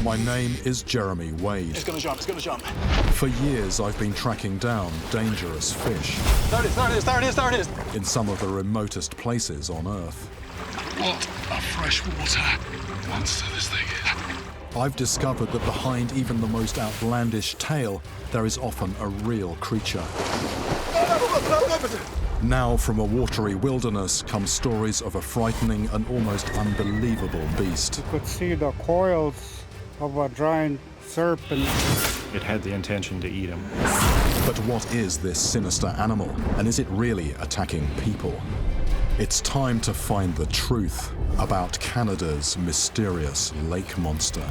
My name is Jeremy Wade. It's gonna jump, it's gonna jump. For years, I've been tracking down dangerous fish. There it is, there it is, there it is, there it is. In some of the remotest places on Earth. What a freshwater monster this thing is. I've discovered that behind even the most outlandish tale, there is often a real creature. Now, from a watery wilderness come stories of a frightening and almost unbelievable beast. You could see the coils of a giant serpent. It had the intention to eat him. But what is this sinister animal, and is it really attacking people? It's time to find the truth about Canada's mysterious lake monster.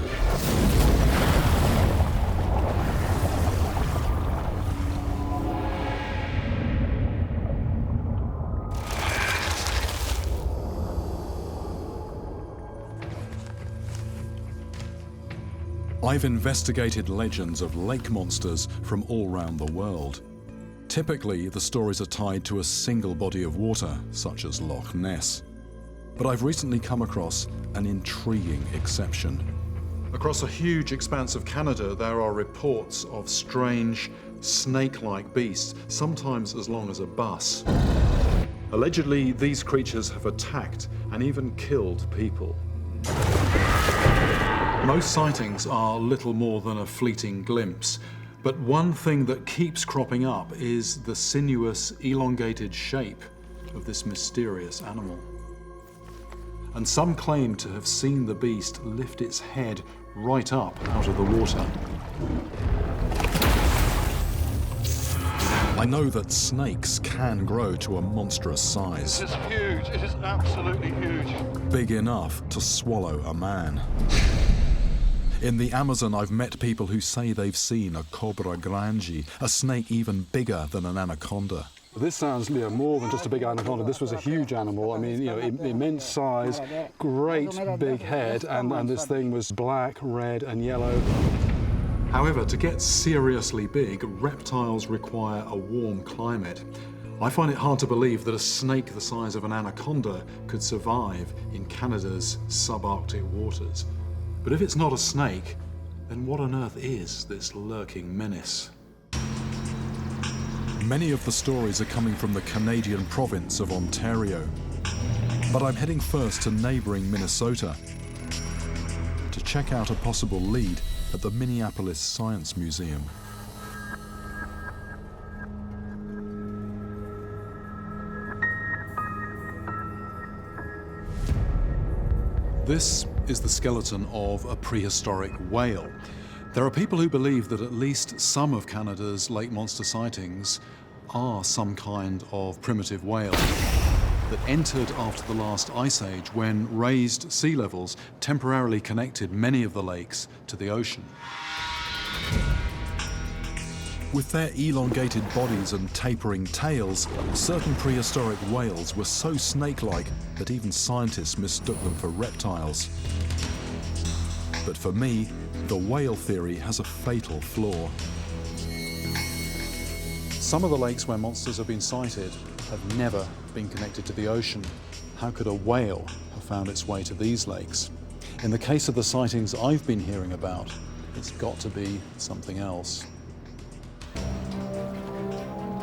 I've investigated legends of lake monsters from all around the world. Typically, the stories are tied to a single body of water, such as Loch Ness. But I've recently come across an intriguing exception. Across a huge expanse of Canada, there are reports of strange, snake-like beasts, sometimes as long as a bus. Allegedly, these creatures have attacked and even killed people. Most sightings are little more than a fleeting glimpse, but one thing that keeps cropping up is the sinuous, elongated shape of this mysterious animal. And some claim to have seen the beast lift its head right up out of the water. I know that snakes can grow to a monstrous size. It is huge, it is absolutely huge. Big enough to swallow a man. In the Amazon, I've met people who say they've seen a cobra grande, a snake even bigger than an anaconda. This sounds more than just a big anaconda. This was a huge animal. I mean, immense size, great big head, and this thing was black, red, and yellow. However, to get seriously big, reptiles require a warm climate. I find it hard to believe that a snake the size of an anaconda could survive in Canada's subarctic waters. But if it's not a snake, then what on earth is this lurking menace? Many of the stories are coming from the Canadian province of Ontario. But I'm heading first to neighboring Minnesota to check out a possible lead at the Minneapolis Science Museum. This is the skeleton of a prehistoric whale. There are people who believe that at least some of Canada's lake monster sightings are some kind of primitive whale that entered after the last ice age when raised sea levels temporarily connected many of the lakes to the ocean. With their elongated bodies and tapering tails, certain prehistoric whales were so snake-like that even scientists mistook them for reptiles. But for me, the whale theory has a fatal flaw. Some of the lakes where monsters have been sighted have never been connected to the ocean. How could a whale have found its way to these lakes? In the case of the sightings I've been hearing about, it's got to be something else.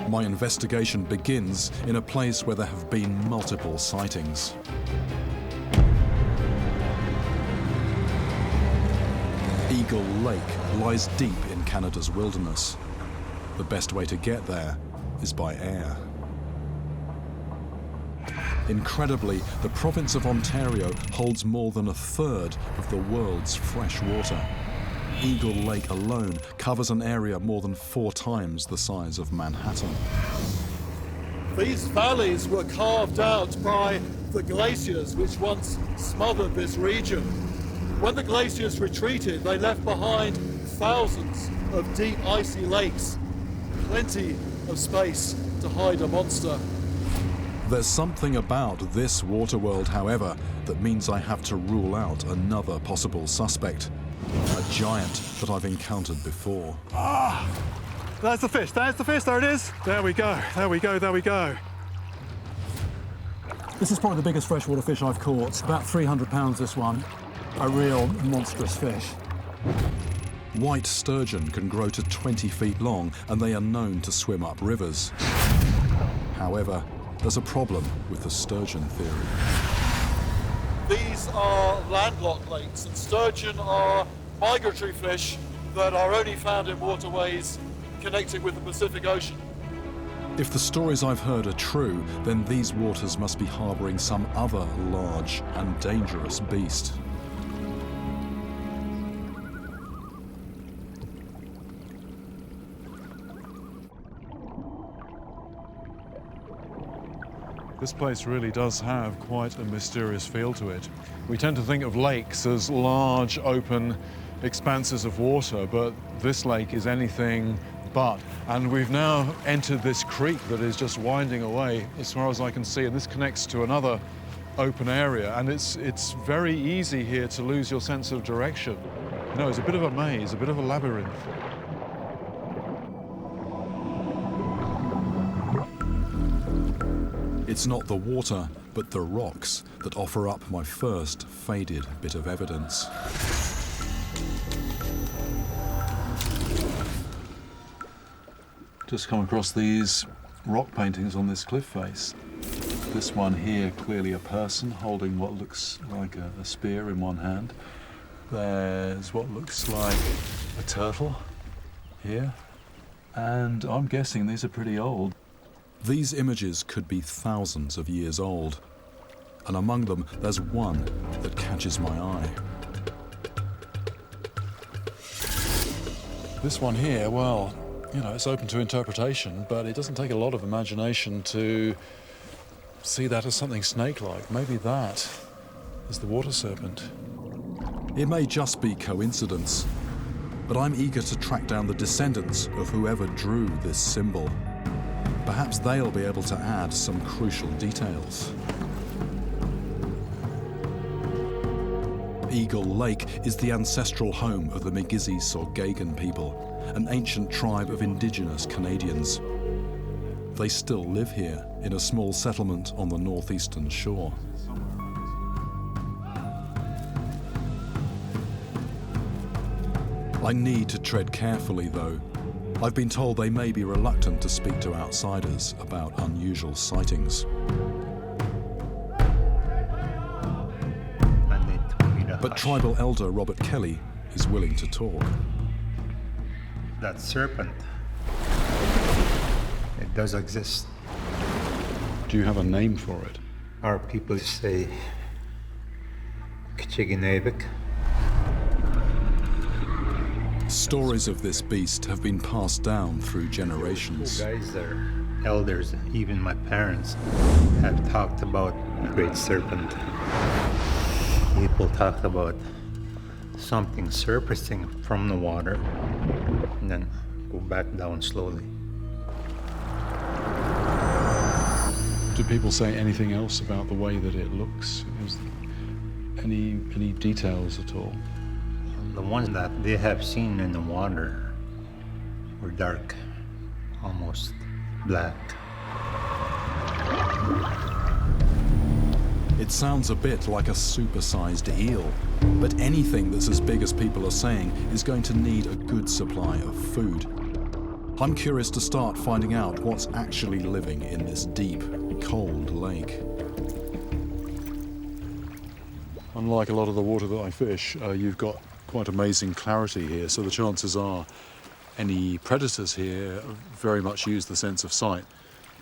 My investigation begins in a place where there have been multiple sightings. Eagle Lake lies deep in Canada's wilderness. The best way to get there is by air. Incredibly, the province of Ontario holds more than a third of the world's fresh water. Eagle Lake alone covers an area more than 4 times the size of Manhattan. These valleys were carved out by the glaciers which once smothered this region. When the glaciers retreated, they left behind thousands of deep icy lakes, plenty of space to hide a monster. There's something about this water world, however, that means I have to rule out another possible suspect. A giant that I've encountered before. Ah! There's the fish, there it is. There we go, there we go, there we go. This is probably the biggest freshwater fish I've caught. About 300 pounds, this one. A real monstrous fish. White sturgeon can grow to 20 feet long, and they are known to swim up rivers. However, there's a problem with the sturgeon theory. These are landlocked lakes, and sturgeon are migratory fish that are only found in waterways connecting with the Pacific Ocean. If the stories I've heard are true, then these waters must be harboring some other large and dangerous beast. This place really does have quite a mysterious feel to it. We tend to think of lakes as large, open expanses of water, but this lake is anything but. And we've now entered this creek that is just winding away as far as I can see, and this connects to another open area, and it's very easy here to lose your sense of direction. You know, it's a bit of a maze, a bit of a labyrinth. It's not the water, but the rocks that offer up my first faded bit of evidence. Just come across these rock paintings on this cliff face. This one here, clearly a person holding what looks like a spear in one hand. There's what looks like a turtle here. And I'm guessing these are pretty old. These images could be thousands of years old, and among them there's one that catches my eye. This one here, well, you know, it's open to interpretation, but it doesn't take a lot of imagination to see that as something snake-like. Maybe that is the water serpent. It may just be coincidence, but I'm eager to track down the descendants of whoever drew this symbol. Perhaps they'll be able to add some crucial details. Eagle Lake is the ancestral home of the Migizi-Sorgagan people, an ancient tribe of indigenous Canadians. They still live here in a small settlement on the northeastern shore. I need to tread carefully, though. I've been told they may be reluctant to speak to outsiders about unusual sightings. But tribal elder Robert Kelly is willing to talk. That serpent, it does exist. Do you have a name for it? Our people say Kchiginevik. Stories of this beast have been passed down through generations. Guys, they're elders, even my parents have talked about the great serpent. People talked about something surfacing from the water and then go back down slowly. Do people say anything else about the way that it looks? Is there any details at all? The ones that they have seen in the water were dark, almost black. It sounds a bit like a supersized eel, but anything that's as big as people are saying is going to need a good supply of food. I'm curious to start finding out what's actually living in this deep, cold lake. Unlike a lot of the water that I fish, you've got quite amazing clarity here, so the chances are any predators here very much use the sense of sight.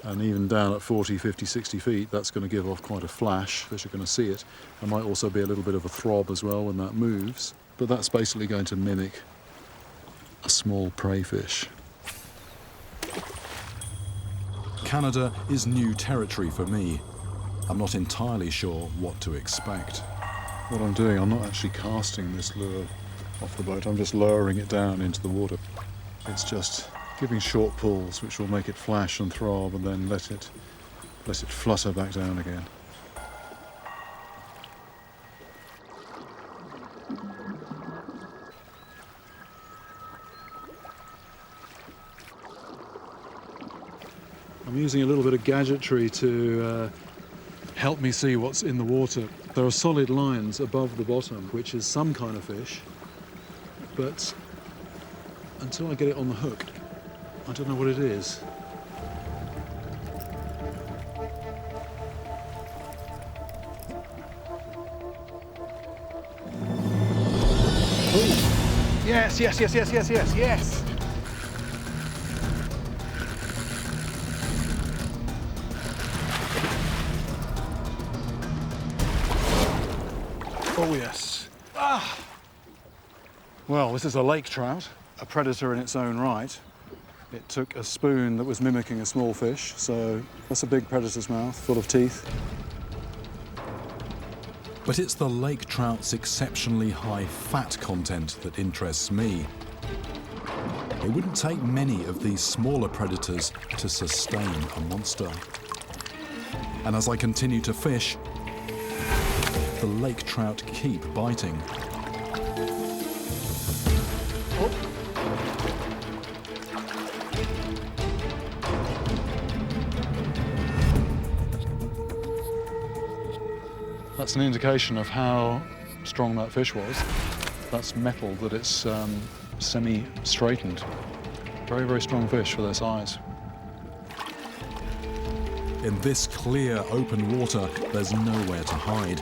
And even down at 40, 50, 60 feet, that's going to give off quite a flash. Fish are going to see it. There might also be a little bit of a throb as well when that moves, but that's basically going to mimic a small prey fish. Canada is new territory for me. I'm not entirely sure what to expect. What I'm doing, I'm not actually casting this lure off the boat, I'm just lowering it down into the water. It's just giving short pulls which will make it flash and throb and then let it flutter back down again. I'm using a little bit of gadgetry to help me see what's in the water. There are solid lines above the bottom, which is some kind of fish. but until I get it on the hook, I don't know what it is. Yes, yes, yes, yes, yes, yes, yes. Oh yes. Ah! Well, this is a lake trout, a predator in its own right. It took a spoon that was mimicking a small fish, so that's a big predator's mouth, full of teeth. But it's the lake trout's exceptionally high fat content that interests me. It wouldn't take many of these smaller predators to sustain a monster. And as I continue to fish, the lake trout keep biting. That's an indication of how strong that fish was. That's metal that it's semi-straightened. Very, very strong fish for their size. In this clear, open water, there's nowhere to hide.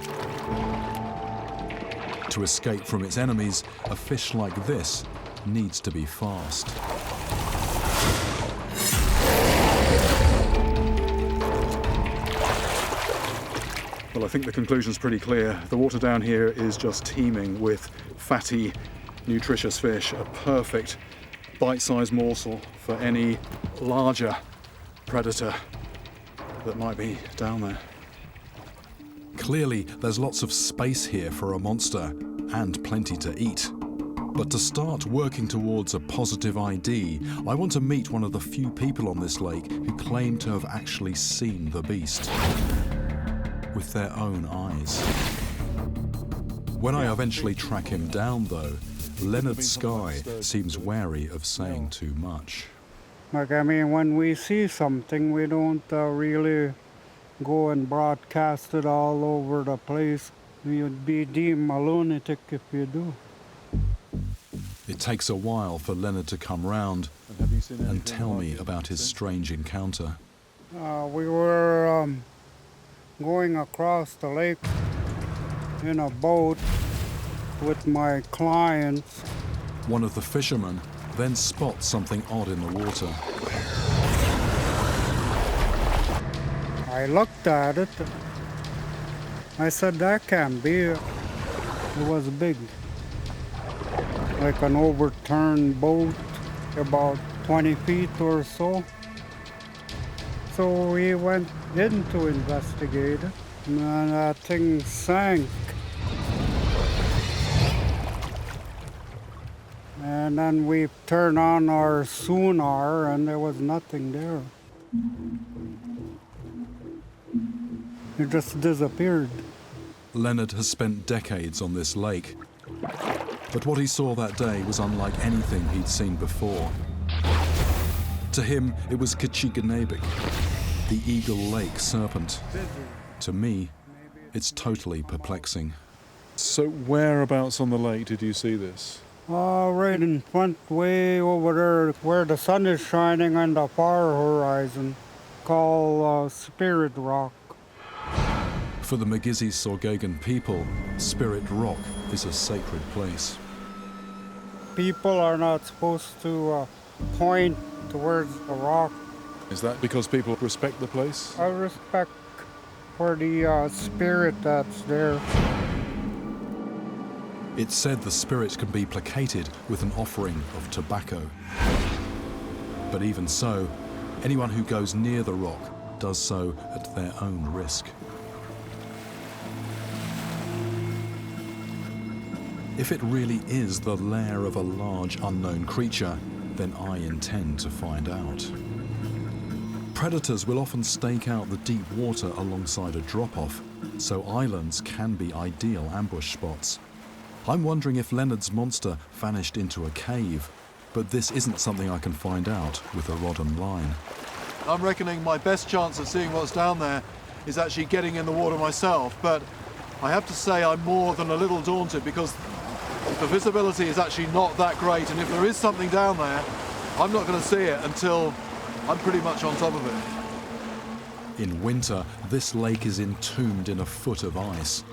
To escape from its enemies, a fish like this needs to be fast. Well, I think the conclusion's pretty clear. The water down here is just teeming with fatty, nutritious fish, a perfect bite-sized morsel for any larger predator that might be down there. Clearly, there's lots of space here for a monster and plenty to eat. But to start working towards a positive ID, I want to meet one of the few people on this lake who claim to have actually seen the beast with their own eyes. When I eventually track him down, though, Leonard Skye seems wary of saying too much. Like, I mean, when we see something, we don't really go and broadcast it all over the place. You'd be deemed a lunatic if you do. It takes a while for Leonard to come round and tell me about his strange encounter. We were going across the lake in a boat with my clients. One of the fishermen then spots something odd in the water. I looked at it. I said, that can't be. It was big. Like an overturned boat, about 20 feet or so. So we went in to investigate it, and that thing sank. And then we turned on our sonar, and there was nothing there. It just disappeared. Leonard has spent decades on this lake, but what he saw that day was unlike anything he'd seen before. To him, it was Kachiganabik, the Eagle Lake serpent. To me, it's totally perplexing. So whereabouts on the lake did you see this? Right in front, way over there, where the sun is shining on the far horizon, called Spirit Rock. For the Magizzi-Sorgagan people, Spirit Rock is a sacred place. People are not supposed to point towards the rock. Is that because people respect the place? I respect for the spirit that's there. It's said the spirit can be placated with an offering of tobacco. But even so, anyone who goes near the rock does so at their own risk. If it really is the lair of a large unknown creature, then I intend to find out. Predators will often stake out the deep water alongside a drop-off, so islands can be ideal ambush spots. I'm wondering if Leonard's monster vanished into a cave, but this isn't something I can find out with a rod and line. I'm reckoning my best chance of seeing what's down there is actually getting in the water myself, but I have to say I'm more than a little daunted because The visibility is actually not that great, and if there is something down there, I'm not going to see it until I'm pretty much on top of it. In winter, this lake is entombed in a foot of ice.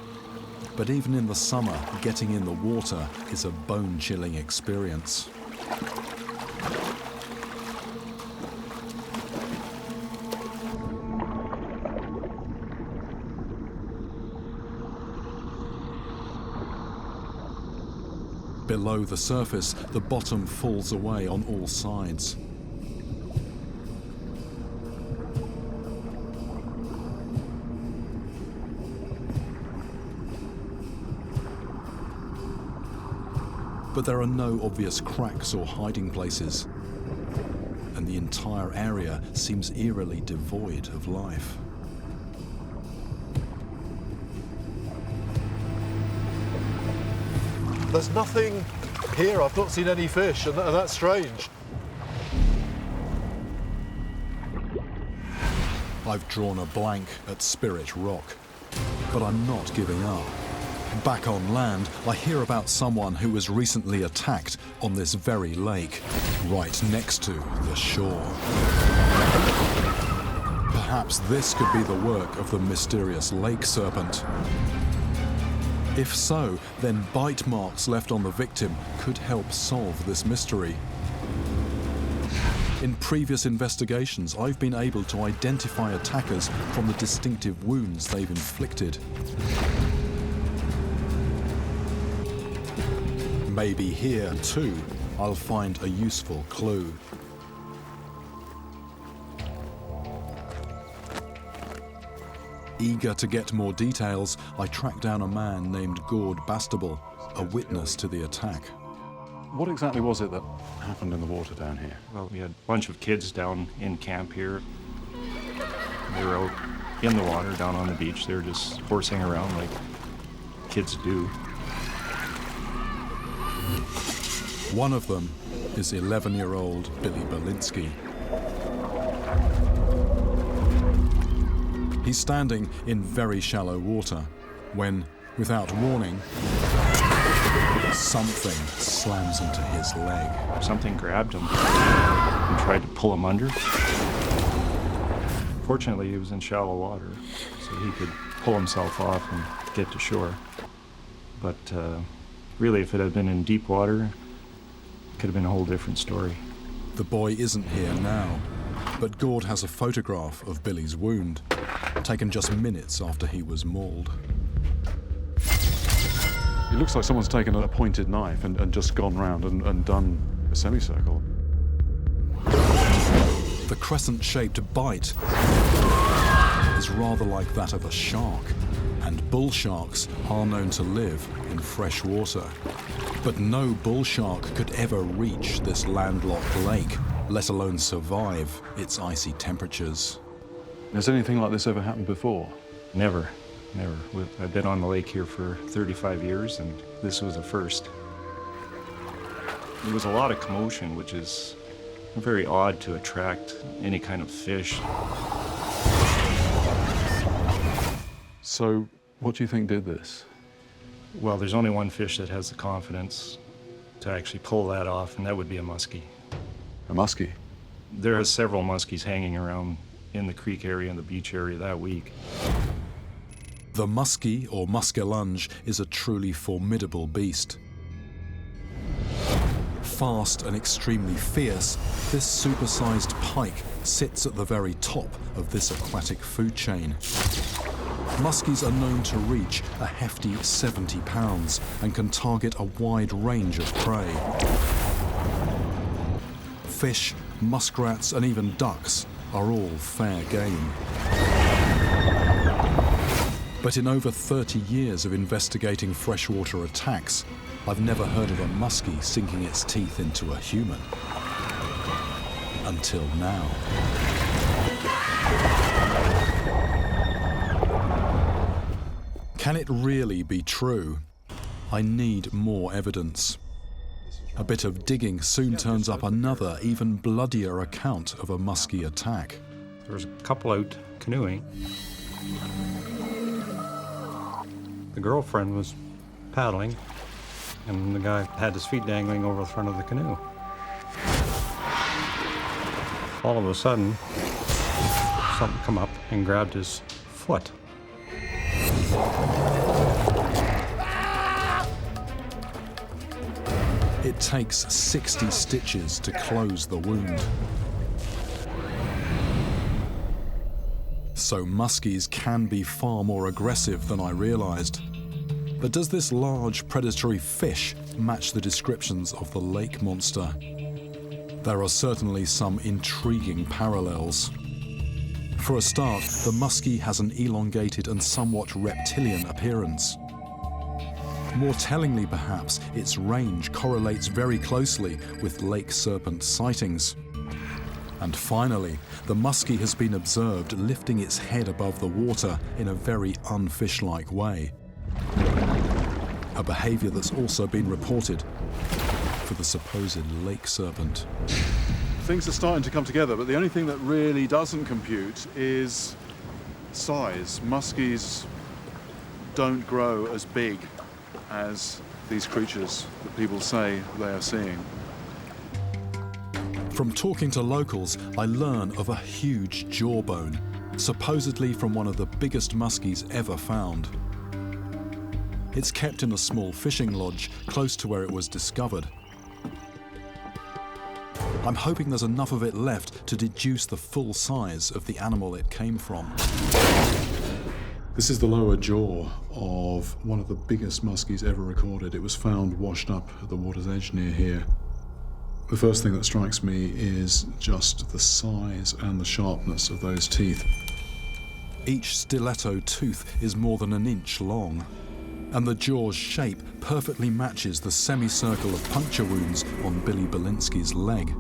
But even in the summer, getting in the water is a bone-chilling experience. Below the surface, the bottom falls away on all sides. But there are no obvious cracks or hiding places, and the entire area seems eerily devoid of life. There's nothing here. I've not seen any fish, and that's strange. I've drawn a blank at Spirit Rock, but I'm not giving up. Back on land, I hear about someone who was recently attacked on this very lake, right next to the shore. Perhaps this could be the work of the mysterious lake serpent. If so, then bite marks left on the victim could help solve this mystery. In previous investigations, I've been able to identify attackers from the distinctive wounds they've inflicted. Maybe here, too, I'll find a useful clue. Eager to get more details, I tracked down a man named Gord Bastable, a witness to the attack. What exactly was it that happened in the water down here? Well, we had a bunch of kids down in camp here. They were out in the water down on the beach. They were just horsing around like kids do. One of them is 11-year-old Billy Berlinski. He's standing in very shallow water when, without warning, something slams into his leg. Something grabbed him and tried to pull him under. Fortunately, he was in shallow water, so he could pull himself off and get to shore. But really, if it had been in deep water, it could have been a whole different story. The boy isn't here now, but Gord has a photograph of Billy's wound, taken just minutes after he was mauled. It looks like someone's taken a pointed knife and just gone round and done a semicircle. The crescent-shaped bite is rather like that of a shark, and bull sharks are known to live in fresh water. But no bull shark could ever reach this landlocked lake, let alone survive its icy temperatures. Has anything like this ever happened before? Never. I've been on the lake here for 35 years, and this was a first. There was a lot of commotion, which is very odd to attract any kind of fish. So, what do you think did this? Well, there's only one fish that has the confidence to actually pull that off, and that would be a musky. A musky? There are several muskies hanging around in the creek area and the beach area that week. The musky, or muskellunge, is a truly formidable beast. Fast and extremely fierce, this supersized pike sits at the very top of this aquatic food chain. Muskies are known to reach a hefty 70 pounds and can target a wide range of prey. Fish, muskrats, and even ducks are all fair game. But in over 30 years of investigating freshwater attacks, I've never heard of a muskie sinking its teeth into a human. Until now. Can it really be true? I need more evidence. A bit of digging soon turns up another, even bloodier account of a muskie attack. There was a couple out canoeing. The girlfriend was paddling. and the guy had his feet dangling over the front of the canoe. All of a sudden, something come up and grabbed his foot. It takes 60 stitches to close the wound. So muskies can be far more aggressive than I realized. But does this large predatory fish match the descriptions of the lake monster? There are certainly some intriguing parallels. For a start, the musky has an elongated and somewhat reptilian appearance. More tellingly perhaps, its range correlates very closely with lake serpent sightings. And finally, the musky has been observed lifting its head above the water in a very unfish-like way. A behaviour that's also been reported for the supposed lake serpent. Things are starting to come together, but the only thing that really doesn't compute is size. Muskies don't grow as big as these creatures that people say they are seeing. From talking to locals, I learn of a huge jawbone, supposedly from one of the biggest muskies ever found. It's kept in a small fishing lodge close to where it was discovered. I'm hoping there's enough of it left to deduce the full size of the animal it came from. This is the lower jaw of one of the biggest muskies ever recorded. It was found washed up at the water's edge near here. The first thing that strikes me is just the size and the sharpness of those teeth. Each stiletto tooth is more than an inch long, and the jaw's shape perfectly matches the semicircle of puncture wounds on Billy Belinsky's leg.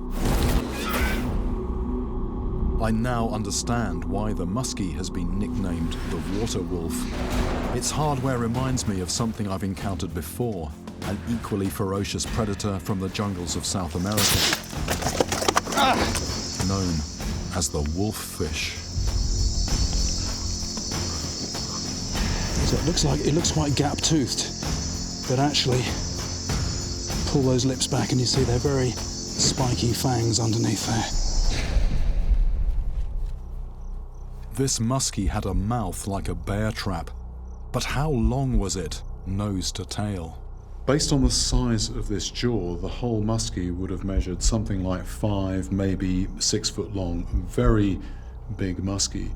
I now understand why the muskie has been nicknamed the water wolf. Its hardware reminds me of something I've encountered before, an equally ferocious predator from the jungles of South America, known as the wolffish. So it looks quite gap-toothed, but actually, pull those lips back and you see they're very spiky fangs underneath there. This muskie had a mouth like a bear trap, but how long was it, nose to tail? Based on the size of this jaw, the whole muskie would have measured something like 5, maybe 6 foot long. Very big muskie,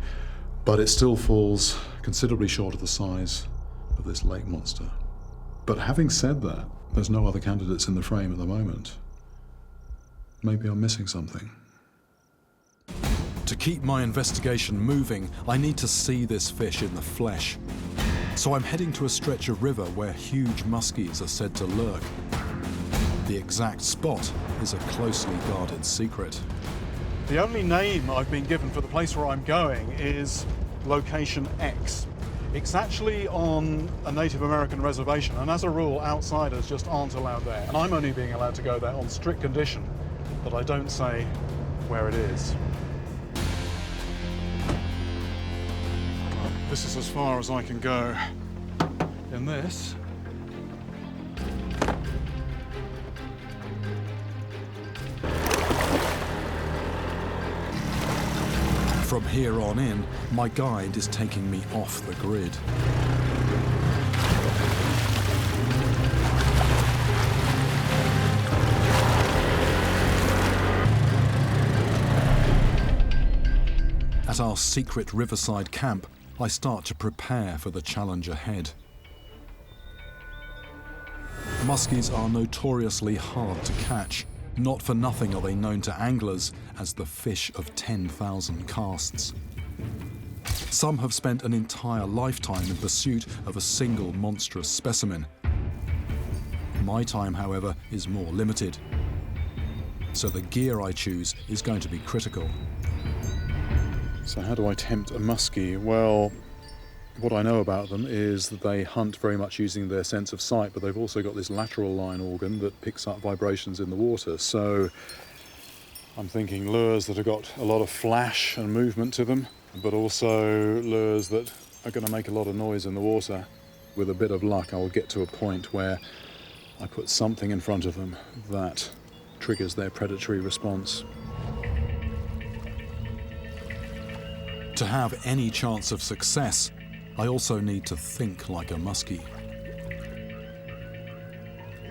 but it still falls considerably short of the size of this lake monster. But having said that, there's no other candidates in the frame at the moment. Maybe I'm missing something. To keep my investigation moving, I need to see this fish in the flesh. So I'm heading to a stretch of river where huge muskies are said to lurk. The exact spot is a closely guarded secret. The only name I've been given for the place where I'm going is Location X. It's actually on a Native American reservation, and as a rule, outsiders just aren't allowed there. And I'm only being allowed to go there on strict condition that I don't say where it is. This is as far as I can go in this. From here on in, my guide is taking me off the grid. At our secret riverside camp, I start to prepare for the challenge ahead. Muskies are notoriously hard to catch. Not for nothing are they known to anglers as the fish of 10,000 casts. Some have spent an entire lifetime in pursuit of a single monstrous specimen. My time, however, is more limited. So the gear I choose is going to be critical. So how do I tempt a muskie? Well, what I know about them is that they hunt very much using their sense of sight, but they've also got this lateral line organ that picks up vibrations in the water. So I'm thinking lures that have got a lot of flash and movement to them, but also lures that are going to make a lot of noise in the water. With a bit of luck, I will get to a point where I put something in front of them that triggers their predatory response. To have any chance of success, I also need to think like a muskie.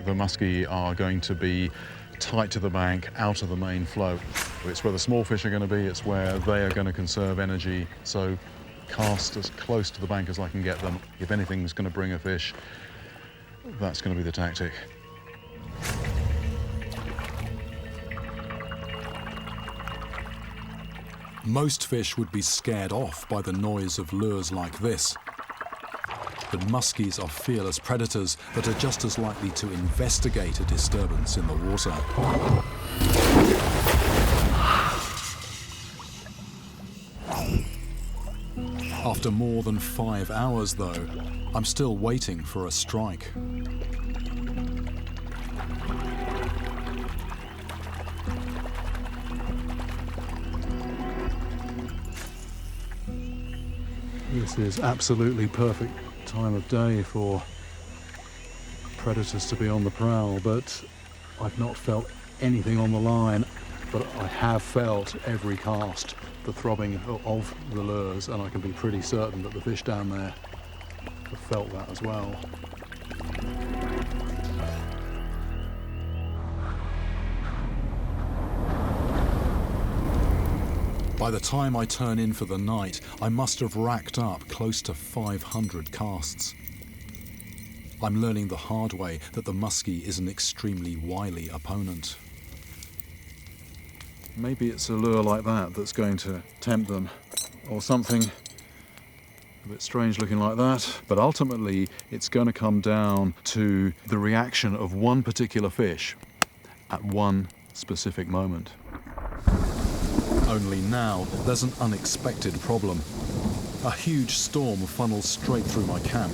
The musky are going to be tight to the bank, out of the main flow. It's where the small fish are going to be, it's where they are going to conserve energy, so cast as close to the bank as I can get them. If anything's going to bring a fish, that's going to be the tactic. Most fish would be scared off by the noise of lures like this. But muskies are fearless predators that are just as likely to investigate a disturbance in the water. After more than 5 hours, though, I'm still waiting for a strike. This is absolutely perfect time of day for predators to be on the prowl, but I've not felt anything on the line, but I have felt every cast the throbbing of the lures, and I can be pretty certain that the fish down there have felt that as well. By the time I turn in for the night, I must have racked up close to 500 casts. I'm learning the hard way that the muskie is an extremely wily opponent. Maybe it's a lure like that that's going to tempt them, or something a bit strange looking like that. But ultimately, it's going to come down to the reaction of one particular fish at one specific moment. Only now, there's an unexpected problem. A huge storm funnels straight through my camp.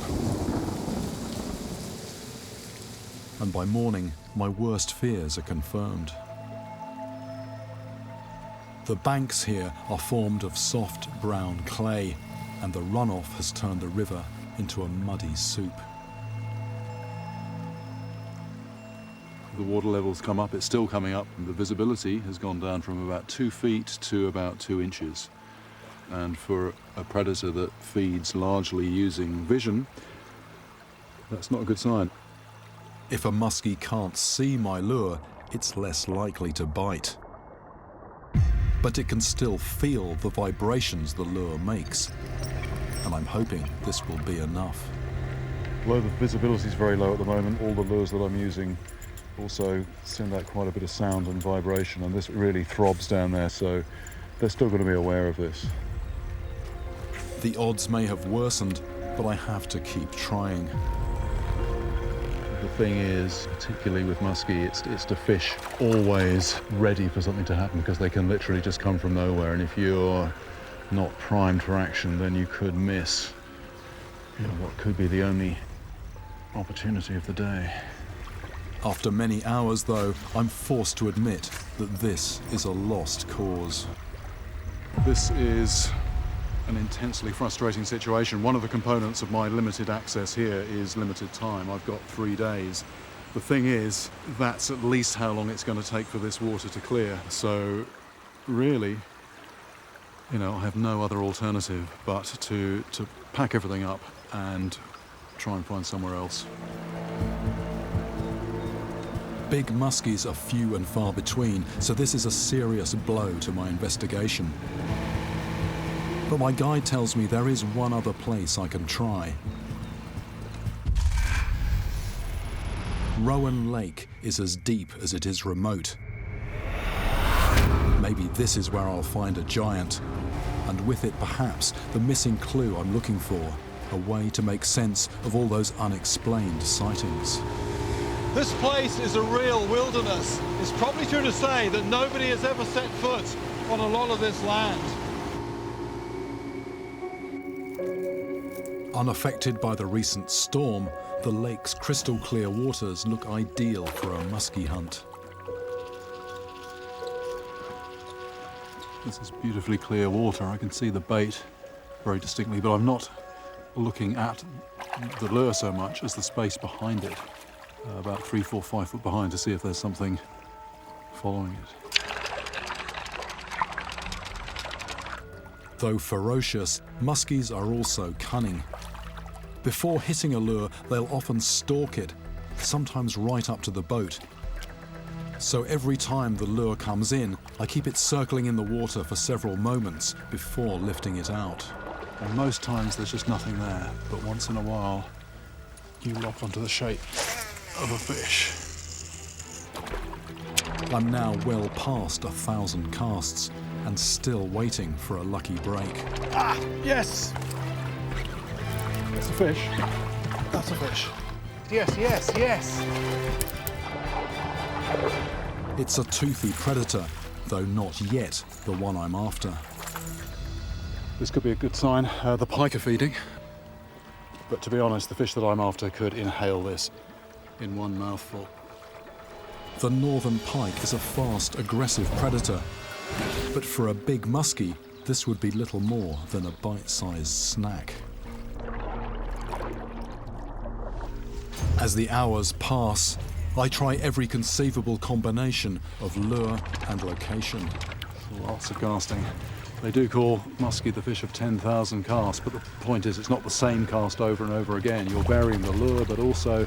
And by morning, my worst fears are confirmed. The banks here are formed of soft brown clay, and the runoff has turned the river into a muddy soup. The water level's come up, it's still coming up, and the visibility has gone down from about 2 feet to about 2 inches. And for a predator that feeds largely using vision, that's not a good sign. If a muskie can't see my lure, it's less likely to bite. But it can still feel the vibrations the lure makes, and I'm hoping this will be enough. Although the visibility is very low at the moment, all the lures that I'm using also send out quite a bit of sound and vibration, and this really throbs down there, so they're still going to be aware of this. The odds may have worsened, but I have to keep trying. The thing is, particularly with muskie, it's the fish always ready for something to happen, because they can literally just come from nowhere, and if you're not primed for action, then you could miss what could be the only opportunity of the day. After many hours, though, I'm forced to admit that this is a lost cause. This is an intensely frustrating situation. One of the components of my limited access here is limited time. I've got 3 days. The thing is, that's at least how long it's going to take for this water to clear. So, really, I have no other alternative but to pack everything up and try and find somewhere else. Big muskies are few and far between, so this is a serious blow to my investigation. But my guide tells me there is one other place I can try. Rowan Lake is as deep as it is remote. Maybe this is where I'll find a giant, and with it perhaps the missing clue I'm looking for, a way to make sense of all those unexplained sightings. This place is a real wilderness. It's probably true to say that nobody has ever set foot on a lot of this land. Unaffected by the recent storm, the lake's crystal clear waters look ideal for a muskie hunt. This is beautifully clear water. I can see the bait very distinctly, but I'm not looking at the lure so much as the space behind it. about 3, 4, 5 foot behind to see if there's something following it. Though ferocious, muskies are also cunning. Before hitting a lure, they'll often stalk it, sometimes right up to the boat. So every time the lure comes in, I keep it circling in the water for several moments before lifting it out. And most times there's just nothing there, but once in a while you lock onto the shape of a fish. I'm now well past 1,000 casts and still waiting for a lucky break. Ah, yes! That's a fish. That's a fish. Yes, yes, yes! It's a toothy predator, though not yet the one I'm after. This could be a good sign. The pike are feeding. But to be honest, the fish that I'm after could inhale this in one mouthful. The northern pike is a fast, aggressive predator. But for a big muskie, this would be little more than a bite-sized snack. As the hours pass, I try every conceivable combination of lure and location. Lots of casting. They do call muskie the fish of 10,000 casts, but the point is it's not the same cast over and over again. You're varying the lure, but also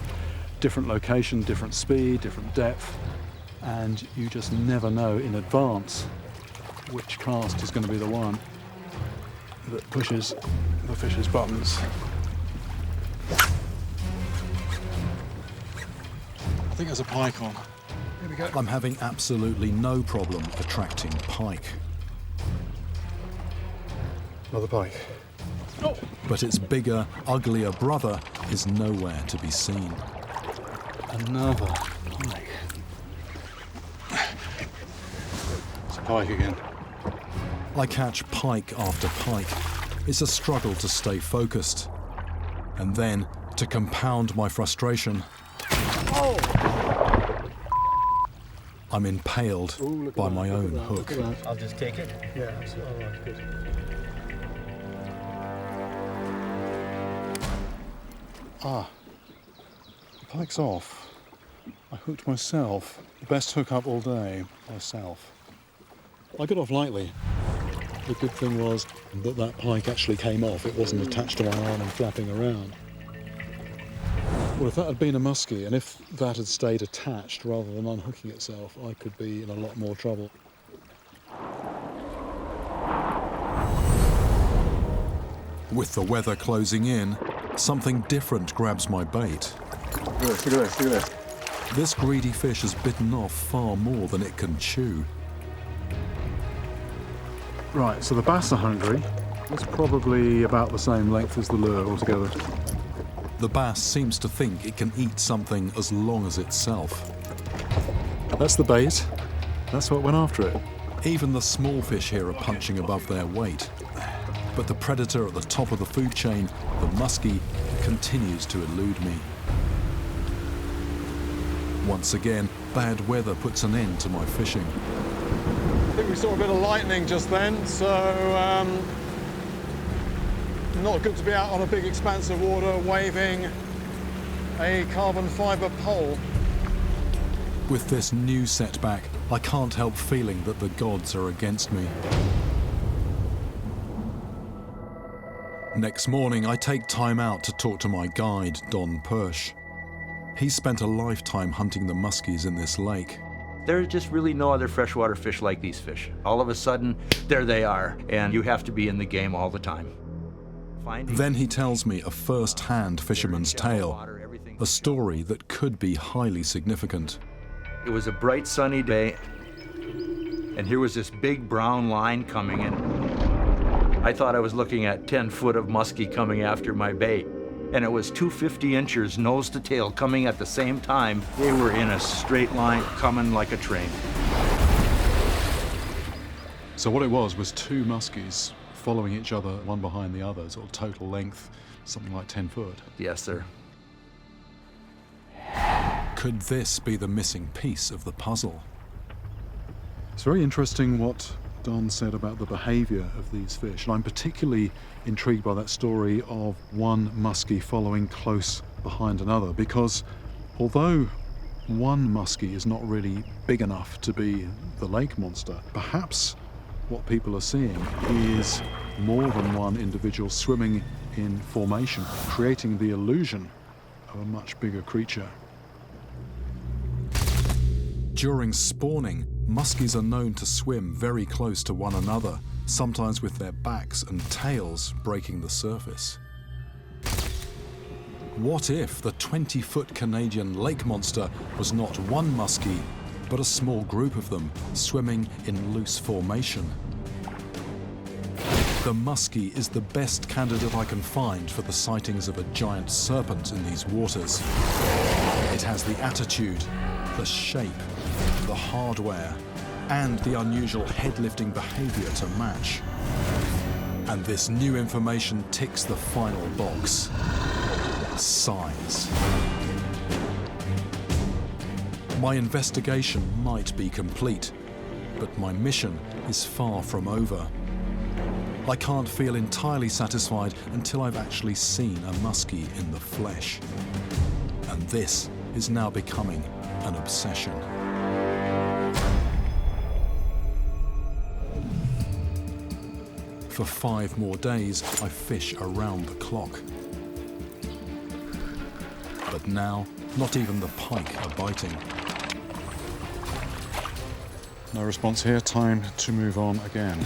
different location, different speed, different depth, and you just never know in advance which cast is going to be the one that pushes the fish's buttons. I think there's a pike on. Here we go. I'm having absolutely no problem attracting pike. Another pike. Oh. But its bigger, uglier brother is nowhere to be seen. Another pike. It's a pike again. I catch pike after pike. It's a struggle to stay focused. And then, to compound my frustration, I'm impaled by my own hook. I'll just take it. Yeah, all right, good. Ah, the pike's off. I hooked myself. The best hook up all day, myself. I got off lightly. The good thing was that that pike actually came off. It wasn't attached to my arm and flapping around. Well, if that had been a muskie, and if that had stayed attached rather than unhooking itself, I could be in a lot more trouble. With the weather closing in, something different grabs my bait. Look at this, look at this, look at this. This greedy fish has bitten off far more than it can chew. Right, so the bass are hungry. It's probably about the same length as the lure altogether. The bass seems to think it can eat something as long as itself. That's the bait. That's what went after it. Even the small fish here are punching above their weight. But the predator at the top of the food chain, the muskie, continues to elude me. Once again, bad weather puts an end to my fishing. I think we saw a bit of lightning just then, so not good to be out on a big expanse of water waving a carbon fibre pole. With this new setback, I can't help feeling that the gods are against me. Next morning, I take time out to talk to my guide, Don Persh. He spent a lifetime hunting the muskies in this lake. There's just really no other freshwater fish like these fish. All of a sudden, there they are, and you have to be in the game all the time. Then he tells me a first-hand fisherman's tale, a story that could be highly significant. It was a bright sunny day, and here was this big brown line coming in. I thought I was looking at 10 foot of muskie coming after my bait, and it was 250 inchers nose to tail coming at the same time. They were in a straight line coming like a train. So what it was two muskies following each other, one behind the other, sort of total length, something like 10 foot. Yes, sir. Could this be the missing piece of the puzzle? It's very interesting what Don said about the behaviour of these fish, and I'm particularly intrigued by that story of one muskie following close behind another, because Although one muskie is not really big enough to be the lake monster, perhaps what people are seeing is more than one individual swimming in formation, creating the illusion of a much bigger creature. During spawning, muskies are known to swim very close to one another, sometimes with their backs and tails breaking the surface. What if the 20-foot Canadian lake monster was not one muskie, but a small group of them swimming in loose formation? The muskie is the best candidate I can find for the sightings of a giant serpent in these waters. It has the attitude, the shape, the hardware, and the unusual head-lifting behavior to match. And this new information ticks the final box: size. My investigation might be complete, but my mission is far from over. I can't feel entirely satisfied until I've actually seen a muskie in the flesh. And this is now becoming an obsession. For 5 more days, I fish around the clock. But now, not even the pike are biting. No response here, time to move on again.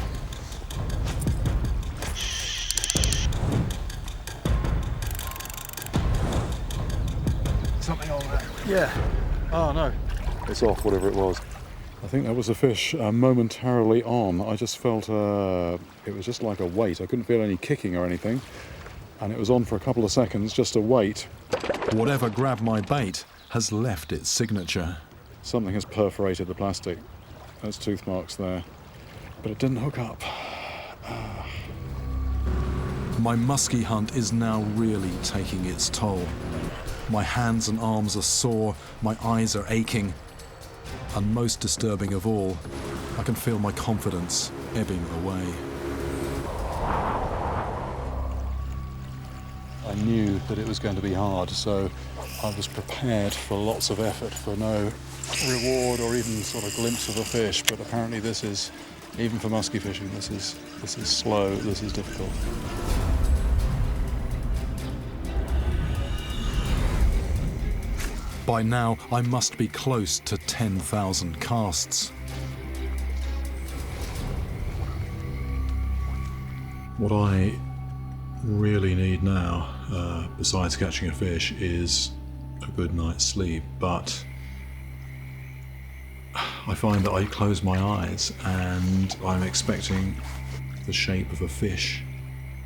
Something on there. Yeah. Oh no. It's off, whatever it was. I think that was a fish momentarily on. I just felt it was just like a weight. I couldn't feel any kicking or anything. And it was on for a couple of seconds, just a weight. Whatever grabbed my bait has left its signature. Something has perforated the plastic. There's tooth marks there. But it didn't hook up. My muskie hunt is now really taking its toll. My hands and arms are sore, my eyes are aching. And most disturbing of all, I can feel my confidence ebbing away. I knew that it was going to be hard, so I was prepared for lots of effort, for no reward or even sort of glimpse of a fish. But apparently this is, even for musky fishing, this is slow, this is difficult. By now, I must be close to 10,000 casts. What I really need now, besides catching a fish, is a good night's sleep. But I find that I close my eyes and I'm expecting the shape of a fish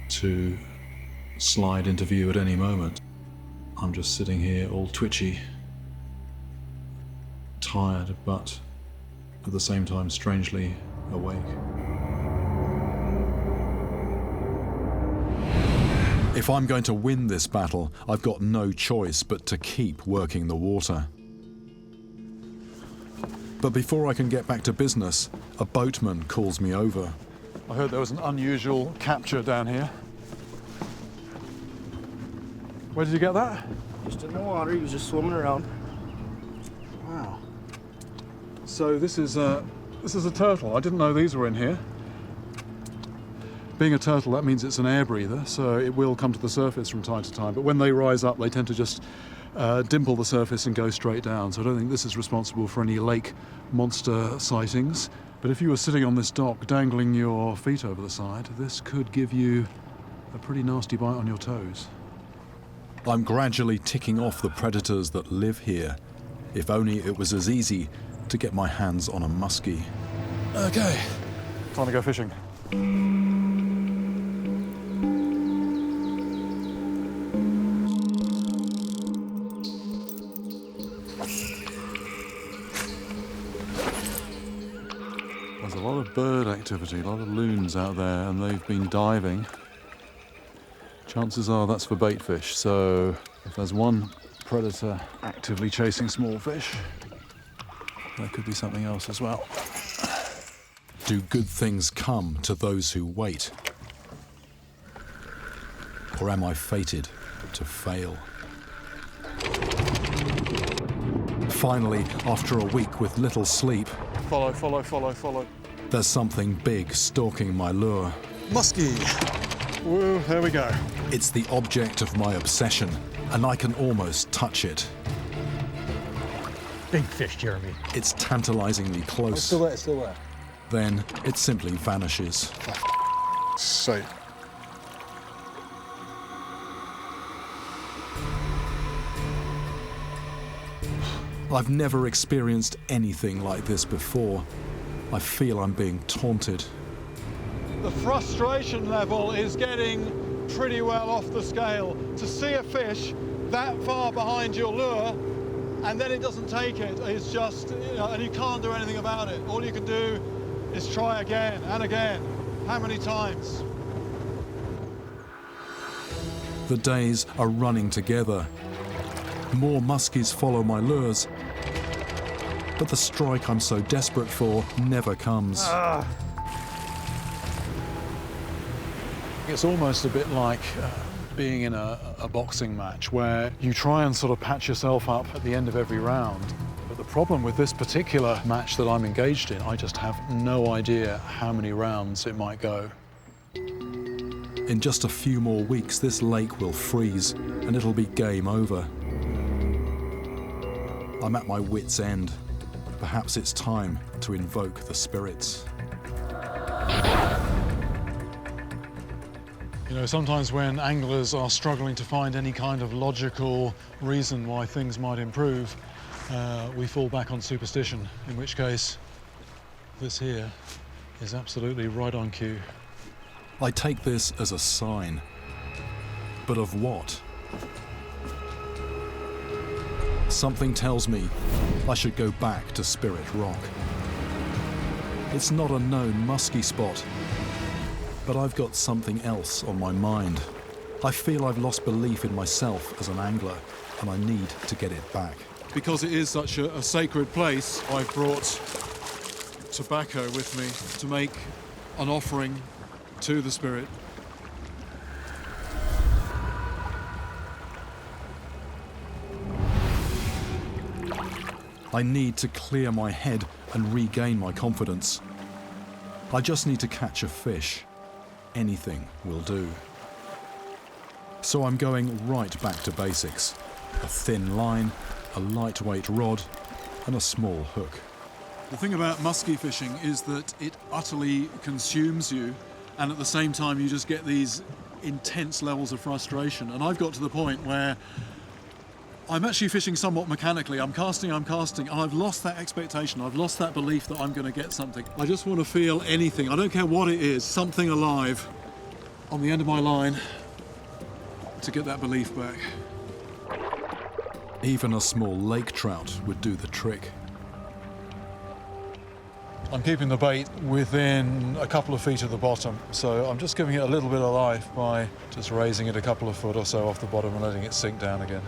to slide into view at any moment. I'm just sitting here all twitchy, tired, but at the same time strangely awake. If I'm going to win this battle, I've got no choice but to keep working the water. But before I can get back to business, a boatman calls me over. I heard there was an unusual capture down here. Where did you get that? Just in the water, he was just swimming around. Wow. So this is a turtle. I didn't know these were in here. Being a turtle, that means it's an air breather, so it will come to the surface from time to time. But when they rise up, they tend to just dimple the surface and go straight down. So I don't think this is responsible for any lake monster sightings. But if you were sitting on this dock, dangling your feet over the side, this could give you a pretty nasty bite on your toes. I'm gradually ticking off the predators that live here. If only it was as easy to get my hands on a muskie. Okay, time to go fishing. There's a lot of bird activity, a lot of loons out there, and they've been diving. Chances are that's for bait fish, so if there's one predator actively chasing small fish, there could be something else as well. Do good things come to those who wait? Or am I fated to fail? Finally, after a week with little sleep, Follow, follow, follow, follow. there's something big stalking my lure. Musky. Whoa, there we go. It's the object of my obsession, and I can almost touch it. Big fish, Jeremy. It's tantalizingly close. It's still there, it's still there. Then it simply vanishes. Sake. I've never experienced anything like this before. I feel I'm being taunted. The frustration level is getting pretty well off the scale. To see a fish that far behind your lure and then it doesn't take it is just, and you can't do anything about it. All you can do is try again and again. How many times? The days are running together. More muskies follow my lures, but the strike I'm so desperate for never comes. It's almost a bit like being in a boxing match where you try and sort of patch yourself up at the end of every round. But the problem with this particular match that I'm engaged in, I just have no idea how many rounds it might go. In just a few more weeks, this lake will freeze and it'll be game over. I'm at my wit's end. Perhaps it's time to invoke the spirits. You know, sometimes when anglers are struggling to find any kind of logical reason why things might improve, we fall back on superstition, in which case this here is absolutely right on cue. I take this as a sign. But of what? Something tells me I should go back to Spirit Rock. It's not a known musky spot, but I've got something else on my mind. I feel I've lost belief in myself as an angler, and I need to get it back. Because it is such a sacred place, I've brought tobacco with me to make an offering to the spirit. I need to clear my head and regain my confidence. I just need to catch a fish. Anything will do. So I'm going right back to basics. A thin line, a lightweight rod, and a small hook. The thing about musky fishing is that it utterly consumes you, and at the same time you just get these intense levels of frustration. And I've got to the point where I'm actually fishing somewhat mechanically. I'm casting, and I've lost that expectation. I've lost that belief that I'm going to get something. I just want to feel anything. I don't care what it is, something alive on the end of my line to get that belief back. Even a small lake trout would do the trick. I'm keeping the bait within a couple of feet of the bottom, so I'm just giving it a little bit of life by just raising it a couple of foot or so off the bottom and letting it sink down again.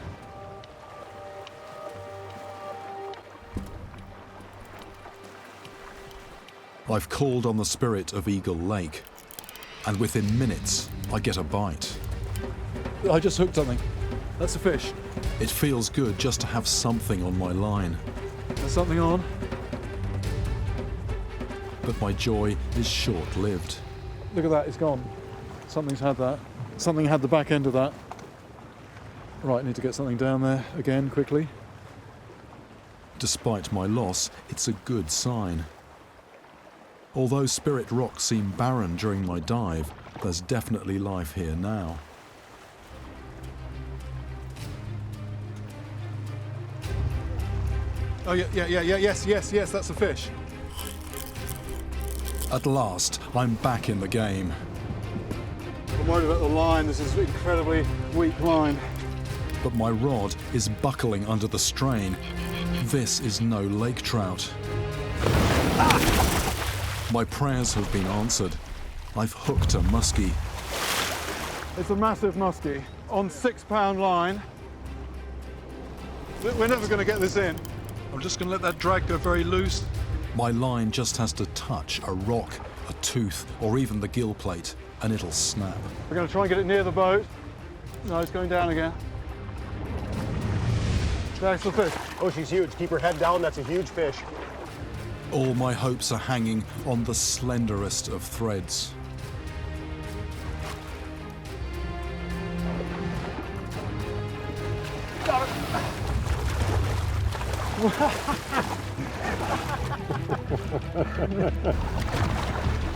I've called on the spirit of Eagle Lake, and within minutes, I get a bite. I just hooked something. That's a fish. It feels good just to have something on my line. There's something on. But my joy is short-lived. Look at that, it's gone. Something's had that. Something had the back end of that. Right, need to get something down there again, quickly. Despite my loss, it's a good sign. Although Spirit Rock seemed barren during my dive, there's definitely life here now. Oh, yes, that's a fish. At last, I'm back in the game. I'm worried about the line. This is an incredibly weak line. But my rod is buckling under the strain. This is no lake trout. My prayers have been answered. I've hooked a muskie. It's a massive muskie on 6-pound line. We're never going to get this in. I'm just going to let that drag go very loose. My line just has to touch a rock, a tooth, or even the gill plate, and it'll snap. We're going to try and get it near the boat. No, it's going down again. Nice little fish. Oh, she's huge. Keep her head down. That's a huge fish. All my hopes are hanging on the slenderest of threads.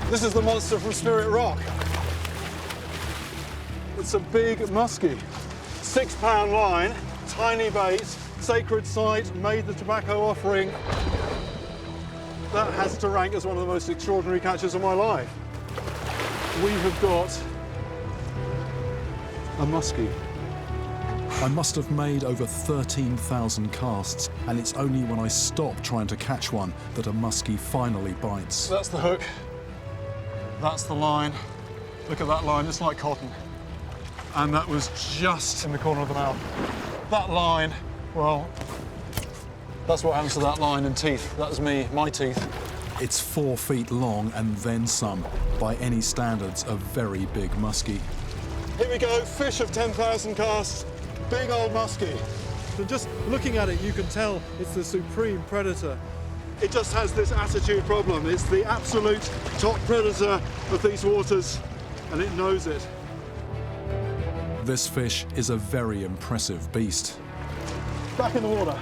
This is the monster from Spirit Rock. It's a big musky. 6-pound line, tiny bait, sacred site, made the tobacco offering. That has to rank as one of the most extraordinary catches of my life. We have got a musky. I must have made over 13,000 casts, and it's only when I stop trying to catch one that a musky finally bites. That's the hook. That's the line. Look at that line, it's like cotton. And that was just in the corner of the mouth. That line, well, that's what happens to that line and teeth. That's me, my teeth. It's 4 feet long and then some. By any standards, a very big musky. Here we go, fish of 10,000 casts, big old musky. So just looking at it, you can tell it's the supreme predator. It just has this attitude problem. It's the absolute top predator of these waters, and it knows it. This fish is a very impressive beast. Back in the water.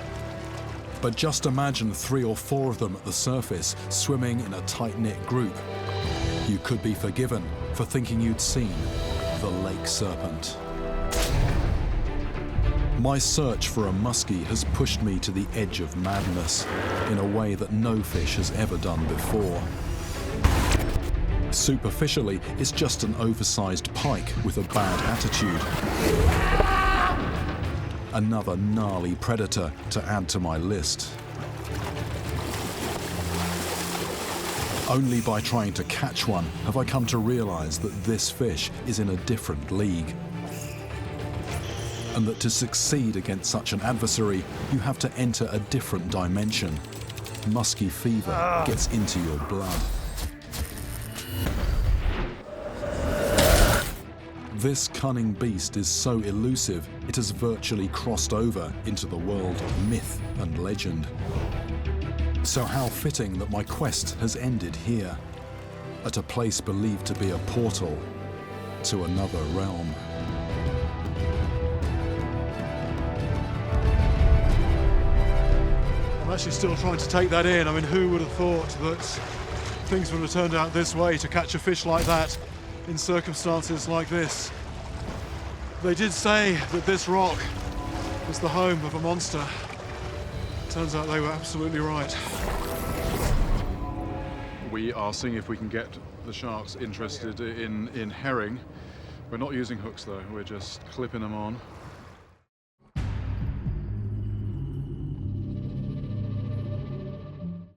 But just imagine 3 or 4 of them at the surface, swimming in a tight-knit group. You could be forgiven for thinking you'd seen the lake serpent. My search for a musky has pushed me to the edge of madness in a way that no fish has ever done before. Superficially, it's just an oversized pike with a bad attitude. Another gnarly predator to add to my list. Only by trying to catch one have I come to realize that this fish is in a different league. And that to succeed against such an adversary, you have to enter a different dimension. Musky fever gets into your blood. This cunning beast is so elusive, it has virtually crossed over into the world of myth and legend. So how fitting that my quest has ended here, at a place believed to be a portal to another realm. I'm actually still trying to take that in. I mean, who would have thought that things would have turned out this way to catch a fish like that in circumstances like this? They did say that this rock was the home of a monster. Turns out they were absolutely right. We are seeing if we can get the sharks interested in herring. We're not using hooks though, we're just clipping them on.